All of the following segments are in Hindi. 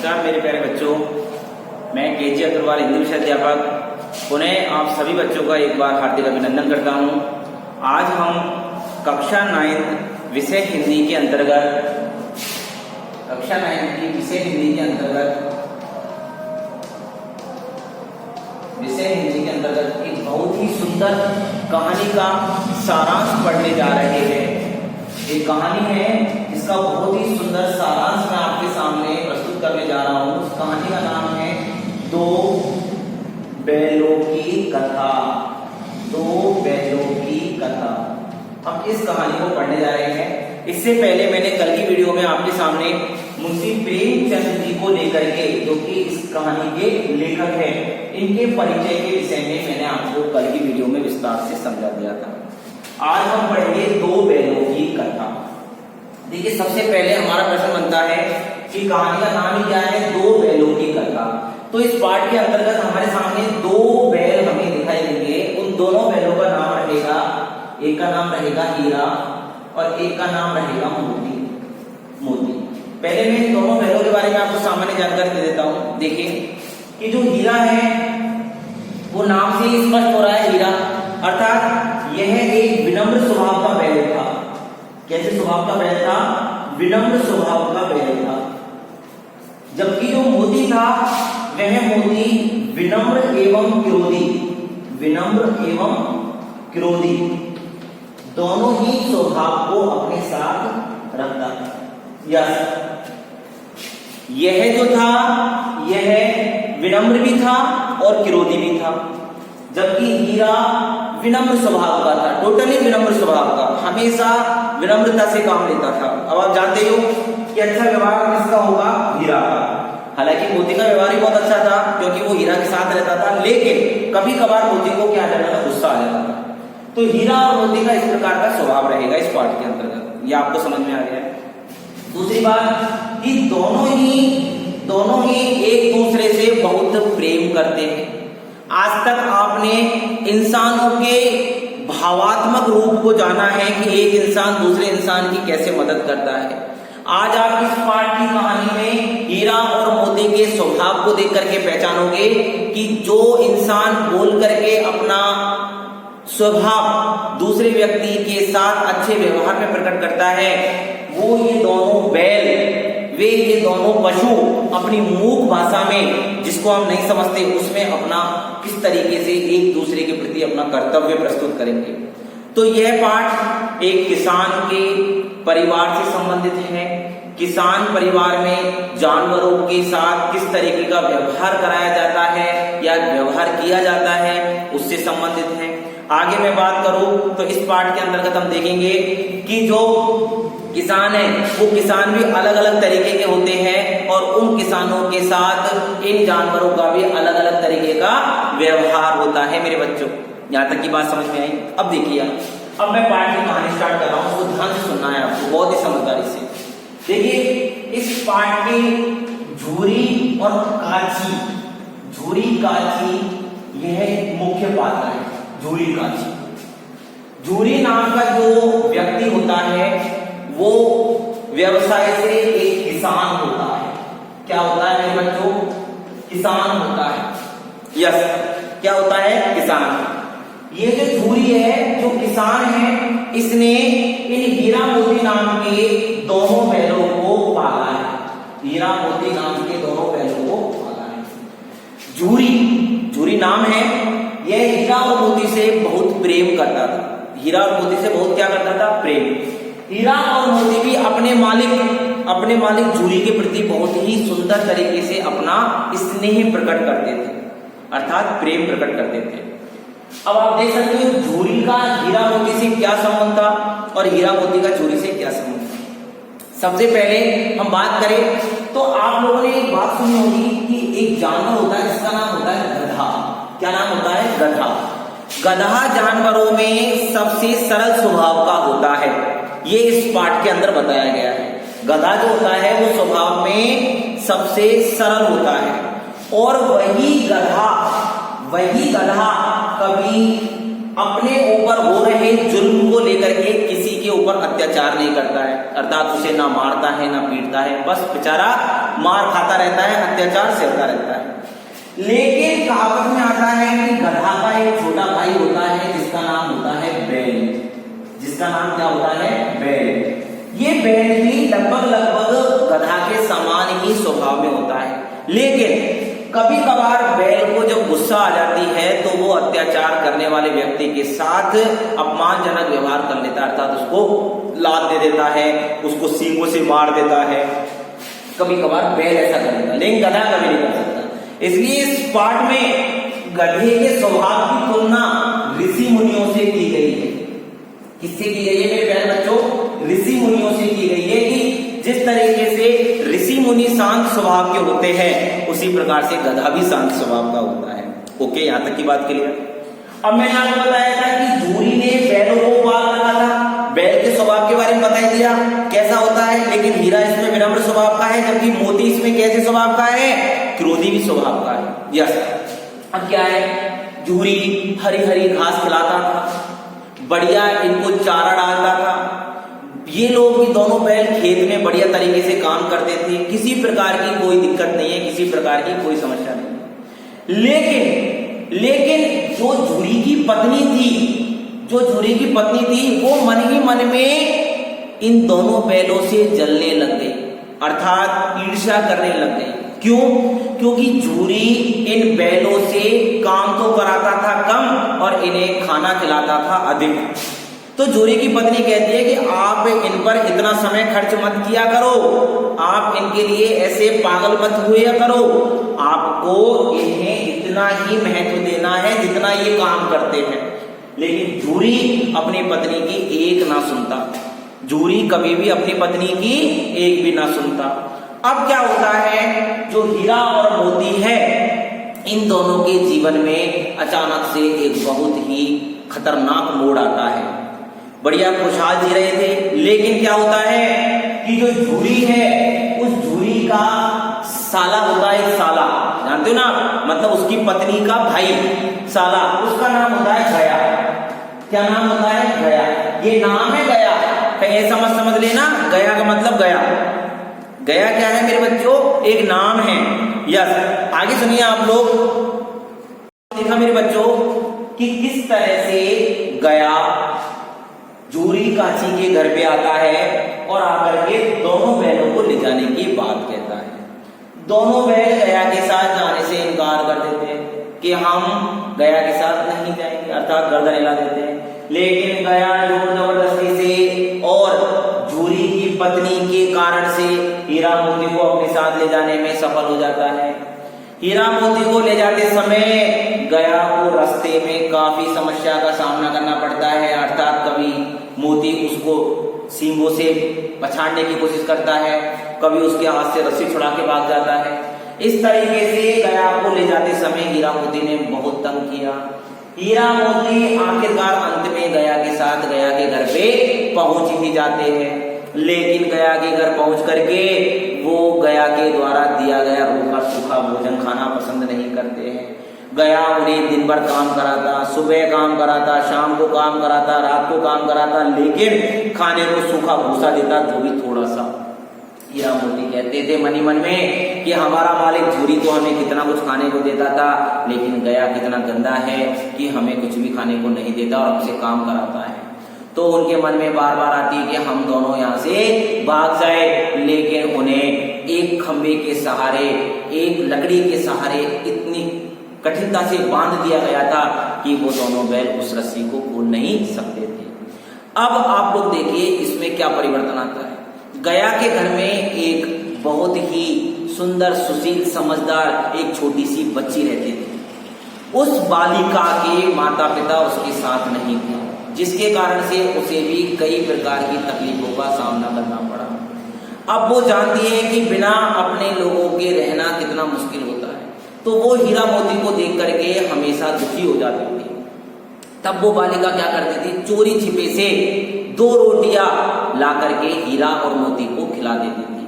नमस्कार मेरे प्यारे बच्चों, मैं केजी अग्रवाल हिंदी विषय अध्यापक पुनः आप सभी बच्चों का एक बार हार्दिक अभिनंदन करता हूं। आज हम कक्षा 9 विषय हिंदी के अंतर्गत एक बहुत ही सुंदर कहानी का सारांश पढ़ने जा रहे हैं। एक कहानी है, इसका बहुत ही सुंदर सारांश मैं आपके सामने प्रस्तुत करने जा रहा हूं। उस कहानी का नाम है दो बैलों की कथा। दो बैलों की कथा। हम इस कहानी को पढ़ने जा रहे हैं। इससे पहले मैंने कल की वीडियो में आपके सामने मुंशी प्रेमचंद जी को लेकर के, जो कि इस कहानी के लेखक हैं, इनके परिचय के विषय में मैंने आपको कल की वीडियो में विस्तार से समझा दिया था। आज हम पढ़ेंगे दो बैलों की कथा। देखिए, सबसे पहले हमारा प्रश्न बनता है कि कहानी का नाम ही क्या है? दो बैलों की कथा। तो इस पाठ के अंतर्गत हमारे सामने दो बैल हमें दिखाई देंगे। उन दोनों बैलों का नाम रहेगा, एक का नाम रहेगा हीरा और एक का नाम रहेगा मोती। पहले मैं इन दोनों बैलों के बारे में आपको सामान्य जानकारी दे देता हूं। देखिए कि जो हीरा है वो नाम से ही स्पष्ट हो रहा है, हीरा अर्थात यह एक विनम्र स्वभाव का बैल था। कैसे स्वभाव का बैल था? विनम्र स्वभाव का बैल था। जबकि जो मोती था वह मोती विनम्र एवं क्रोधी दोनों ही स्वभाव को अपने साथ रखता था। यह जो था यह विनम्र भी था और क्रोधी भी था, जबकि हीरा विनम्र स्वभाव का था, टोटली विनम्र स्वभाव का, हमेशा विनम्रता से काम लेता था। अब आप जानते हो कि अच्छा व्यवहार किसका होगा? हीरा का। हालांकि मोती का व्यवहार ही बहुत अच्छा था क्योंकि वो हीरा के साथ रहता था, लेकिन कभी कभार मोती को क्या आ जाता था? गुस्सा आ जाता था। तो हीरा और मोती का इस प्रकार का स्वभाव रहेगा इस पाठ के अंतर्गत। ये आपको समझ में आ गया है। दूसरी बात कि दोनों ही एक दूसरे से बहुत प्रेम करते हैं। आज तक आपने इंसानों के भावात्मक रूप को जाना है कि एक इंसान दूसरे इंसान की कैसे मदद करता है। आज आप इस पाठ की कहानी में हीरा और मोती के स्वभाव को देख करके पहचानोगे कि जो इंसान बोल करके अपना स्वभाव दूसरे व्यक्ति के साथ अच्छे व्यवहार में प्रकट करता है, वो ये दोनों बैल, ये दोनों पशु अपनी मूक भाषा में, जिसको हम नहीं समझते, उसमें अपना किस तरीके से एक दूसरे के प्रति अपना कर्तव्य प्रस्तुत करेंगे। तो यह पाठ एक किसान के परिवार से संबंधित है। किसान परिवार में जानवरों के साथ किस तरीके का व्यवहार कराया जाता है या व्यवहार किया जाता है, उससे संबंधित है। आगे मैं बात करूं तो इस पाठ के अंतर्गत हम देखेंगे कि जो किसान है वो किसान भी अलग अलग तरीके के होते हैं और उन किसानों के साथ इन जानवरों का भी अलग अलग तरीके का व्यवहार होता है। मेरे बच्चों, यहाँ तक की बात समझ में आई? अब देखिए, अब मैं पाठ की कहानी स्टार्ट कर रहा हूँ, उसको ध्यान से सुनना है आपको, बहुत ही समझदारी से। देखिए, इस पाठ की झूरी और काची यह मुख्य पात्र है। झूरी नाम का जो व्यक्ति होता है वो व्यवसाय से एक किसान होता है। क्या होता है मेरे बच्चों? किसान होता है। यस, क्या होता है? किसान। ये जो झूरी है, जो किसान है, इसने इन हीरा मोती नाम के दोनों बैलों को पाला है। हीरा मोती नाम के दोनों बैलों को पाला है। झूरी नाम है। यह हीरा और मोती से बहुत प्रेम करता था। हीरा और मोती से बहुत क्या करता था? प्रेम। हीरा और मोती भी अपने मालिक झूरी के प्रति बहुत ही सुंदर तरीके से अपना स्नेह प्रकट करते थे, अर्थात प्रेम प्रकट करते थे। अब आप देख सकते हो झूरी का हीरा मोती से क्या संबंध था और हीरा मोती का झूरी से क्या संबंध था। सबसे पहले हम बात करें तो आप लोगों ने एक बात सुनी होगी कि एक जानवर होता है जिसका नाम होता है गधा। क्या नाम होता है? गधा। गधा जानवरों में सबसे सरल स्वभाव का होता है, ये इस पाठ के अंदर बताया गया है। गधा जो होता है वो स्वभाव में सबसे सरल होता है और वही गधा कभी अपने ऊपर हो रहे जुल्म को लेकर के किसी के ऊपर अत्याचार नहीं करता है, अर्थात उसे ना मारता है ना पीटता है, बस बेचारा मार खाता रहता है, अत्याचार सहता रहता है। लेकिन कहावत में आता है कि गधा का एक छोटा भाई होता है जिसका नाम होता है बैल। जिसका नाम क्या होता है? बैल। ये बैल भी लगभग गधा के समान ही स्वभाव में होता है, लेकिन कभी कभार बैल को जब गुस्सा आ जाती है तो वो अत्याचार करने वाले व्यक्ति के साथ अपमानजनक व्यवहार कर लेता है, अर्थात उसको लात दे देता है, उसको सींगों से मार देता है। कभी कभार बैल ऐसा कर देता है, लेकिन गधा कभी नहीं कर सकता। इसलिए इस पाठ में गधे के स्वभाव की तुलना ऋषि मुनियों से की गई है। किससे की गई है मेरे प्यारे बच्चों? ऋषि मुनियों से की गई है कि जिस तरीके से ऋषि मुनि शांत स्वभाव के होते हैं, उसी प्रकार से गधा भी शांत स्वभाव का होता है। ओके, यहां तक की बात क्लियर। अब मैंने आपको बताया था कि झूरी ने बैलों को पाल रखा था, बैल के स्वभाव के बारे में बता दिया कैसा होता है, लेकिन हीरा इसमें विनम्र स्वभाव का है, जबकि मोती इसमें कैसे स्वभाव का है? क्रोधी भी स्वभाव का है। यस, अब क्या है? झूरी हरी हरी घास खिलाता था, बढ़िया इनको चारा डालता था। ये लोग भी दोनों बैल खेत में बढ़िया तरीके से काम करते थे, किसी प्रकार की कोई दिक्कत नहीं है, किसी प्रकार की कोई समस्या नहीं है। लेकिन जो झूरी की पत्नी थी, वो मन ही मन में इन दोनों बैलों से जलने लग गई, अर्थात ईर्ष्या करने लग गई। क्यों? क्योंकि झूरी इन बैलों से काम तो कराता था कम और इन्हें खाना खिलाता था अधिक। तो झूरी की पत्नी कहती है कि आप इन पर इतना समय खर्च मत किया करो, आप इनके लिए ऐसे पागल मत हुआ करो, आपको इन्हें इतना ही महत्व देना है जितना ये काम करते हैं। लेकिन झूरी अपनी पत्नी की एक ना सुनता, झूरी कभी भी अपनी पत्नी की एक भी ना सुनता। अब क्या होता है? जो हीरा और मोती है, इन दोनों के जीवन में अचानक से एक बहुत ही खतरनाक मोड़ आता है। बढ़िया खुशहाल जी रहे थे, लेकिन क्या होता है कि जो झूरी है, उस झूरी का साला होता है, साला जानते हो ना, मतलब उसकी पत्नी का भाई साला, उसका नाम होता है गया। क्या नाम होता है? गया। ये नाम है गया, ऐसा मत समझ लेना गया का मतलब गया। गया क्या है मेरे बच्चों? एक नाम है। यस, आगे सुनिए आप लोग। देखा मेरे बच्चों कि किस तरह से गया झूरी काची के घर पे आता है और आकर के दोनों बैलों को ले जाने की बात कहता है। दोनों बैल गया के साथ जाने से इनकार कर देते हैं कि हम गया के साथ नहीं जाएंगे, अर्थात गर्दन हिला देते हैं। लेकिन गया जोर जबरदस्ती से और झूरी की पत्नी के कारण से हीरा मोती को अपने साथ ले जाने में सफल हो जाता है। हीरा मोती को ले जाते समय गया को रास्ते में काफी समस्या का सामना करना पड़ता है, अर्थात कभी मोती उसको सींगों से पछाड़ने की कोशिश करता है, कभी उसके हाथ से रस्सी छुड़ा के भाग जाता है। इस तरीके से गया को ले जाते समय हीरा मोती ने बहुत तंग किया। हीरा मोती आखिरकार अंत में गया के साथ गया के घर पे पहुंच ही जाते हैं, लेकिन गया के घर पहुंच करके वो गया के द्वारा दिया गया रूखा सूखा भोजन खाना पसंद नहीं करते हैं। गया उन्हें दिन भर काम कराता, सुबह काम कराता, शाम को काम कराता, रात को काम कराता, लेकिन खाने को सूखा भूसा देता, जो भी थोड़ा सा। हीरा मोती कहते थे मनी मन में कि हमारा मालिक झूरी तो हमें कितना कुछ खाने को देता था, लेकिन गया कितना गंदा है कि हमें कुछ भी खाने को नहीं देता और हमसे काम कराता है। तो उनके मन में बार बार आती है कि हम दोनों यहाँ से भाग जाए, लेकिन उन्हें एक खंबे के सहारे, एक लकड़ी के सहारे इतनी कठिनता से बांध दिया गया था कि वो दोनों बैल उस रस्सी को खोल नहीं सकते थे। अब आप लोग देखिए इसमें क्या परिवर्तन आता है। गया के घर में एक बहुत ही सुंदर, सुशील, समझदार एक छोटी सी बच्ची रहती थी। उस बालिका के माता पिता उसके साथ नहीं थे, जिसके कारण से उसे भी कई प्रकार की तकलीफों का सामना करना पड़ा। अब वो जानती है कि बिना अपने लोगों के रहना कितना मुश्किल होता है, तो वो हीरा मोती को देख करके हमेशा दुखी हो जाती थी। तब वो बालिका क्या करती थी? चोरी छिपे से 2 रोटियां ला करके हीरा और मोती को खिला देती थी।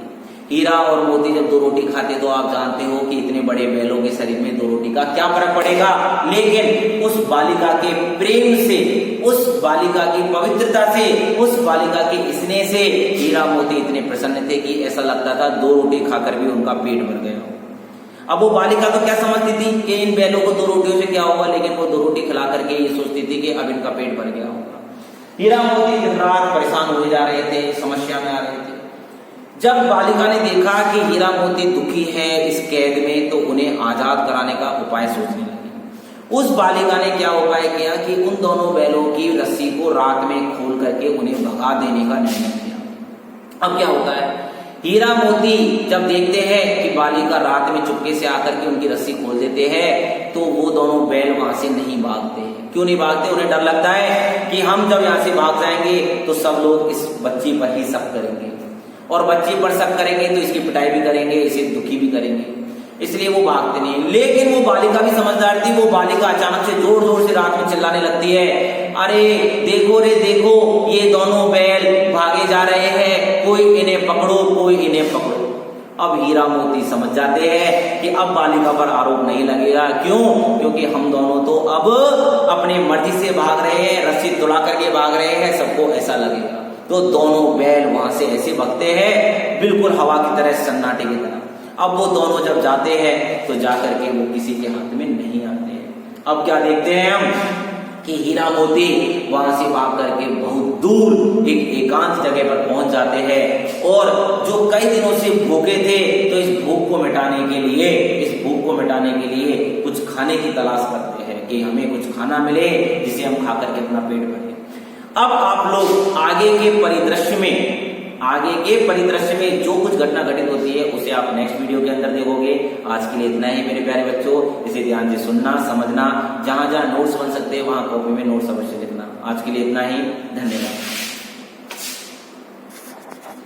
हीरा और मोती जब 2 रोटी खाते तो आप जानते हो कि इतने बड़े बैलों के शरीर में 2 रोटी का क्या फर्क पड़ेगा। लेकिन उस बालिका के प्रेम से, उस बालिका की पवित्रता से, उस बालिका के स्नेह से हीरा मोती इतने प्रसन्न थे कि ऐसा लगता था 2 रोटी खाकर भी उनका पेट भर गया। अब वो बालिका तो क्या समझती थी कि इन बैलों को 2 रोटियों से क्या होगा, लेकिन वो 2 रोटी खिला करके ये सोचती थी कि अब इनका पेट भर गया होगा। हीरा मोती दिन रात परेशान हुए जा रहे थे, समस्या में आ रहे थे। जब बालिका ने देखा कि हीरा मोती दुखी है इस कैद में, तो उन्हें आजाद कराने का उपाय सोचने लगी। उस बालिका ने क्या उपाय किया कि उन दोनों बैलों की रस्सी को रात में खोल करके उन्हें भगा देने का निर्णय किया। अब क्या होता है, हीरा मोती जब देखते हैं कि बालिका रात में चुपके से आकर के उनकी रस्सी खोल देते हैं, तो वो दोनों बैल वहां से नहीं भागते। क्यों नहीं भागते? उन्हें डर लगता है कि हम जब यहाँ से भाग जाएंगे तो सब लोग इस बच्ची पर ही शक करेंगे, और बच्ची पर शक करेंगे तो इसकी पिटाई भी करेंगे, इसे दुखी भी करेंगे, इसलिए वो भागते नहीं। लेकिन वो बालिका भी समझदार थी। वो बालिका अचानक से जोर जोर से रात में चिल्लाने लगती है, अरे देखो रे देखो, ये दोनों बैल भागे जा रहे हैं, कोई इन्हें पकड़ो, कोई इन्हें पकड़ो। अब हीरा मोती समझ जाते हैं कि अब बालिका पर आरोप नहीं लगेगा। क्यों? क्योंकि हम दोनों तो अब अपनी मर्जी से भाग रहे हैं, रस्सी तुड़ा करके भाग रहे हैं, सबको ऐसा लगेगा। तो दोनों बैल वहां से ऐसे भगते हैं, बिल्कुल हवा की तरह, सन्नाटे की तरह। अब वो दोनों जब जाते हैं तो जाकर के वो किसी के हाथ में नहीं आते हैं। अब क्या देखते हैं हम कि हीरा मोती वहां से भाग करके बहुत दूर एक एकांत जगह पर पहुंच जाते हैं, और जो कई दिनों से भूखे थे, तो इस भूख को मिटाने के लिए कुछ खाने की तलाश करते हैं कि हमें कुछ खाना मिले जिसे हम खा करके अपना पेट भरें। अब आप लोग आगे के परिदृश्य में जो कुछ घटना घटित होती है उसे आप नेक्स्ट वीडियो के अंदर देखोगे। आज के लिए इतना ही मेरे प्यारे बच्चों, इसे ध्यान से सुनना, समझना, जहां जहां नोट्स बन सकते हैं वहां कॉपी में नोट्स अवश्य लिखना। आज के लिए इतना ही, धन्यवाद।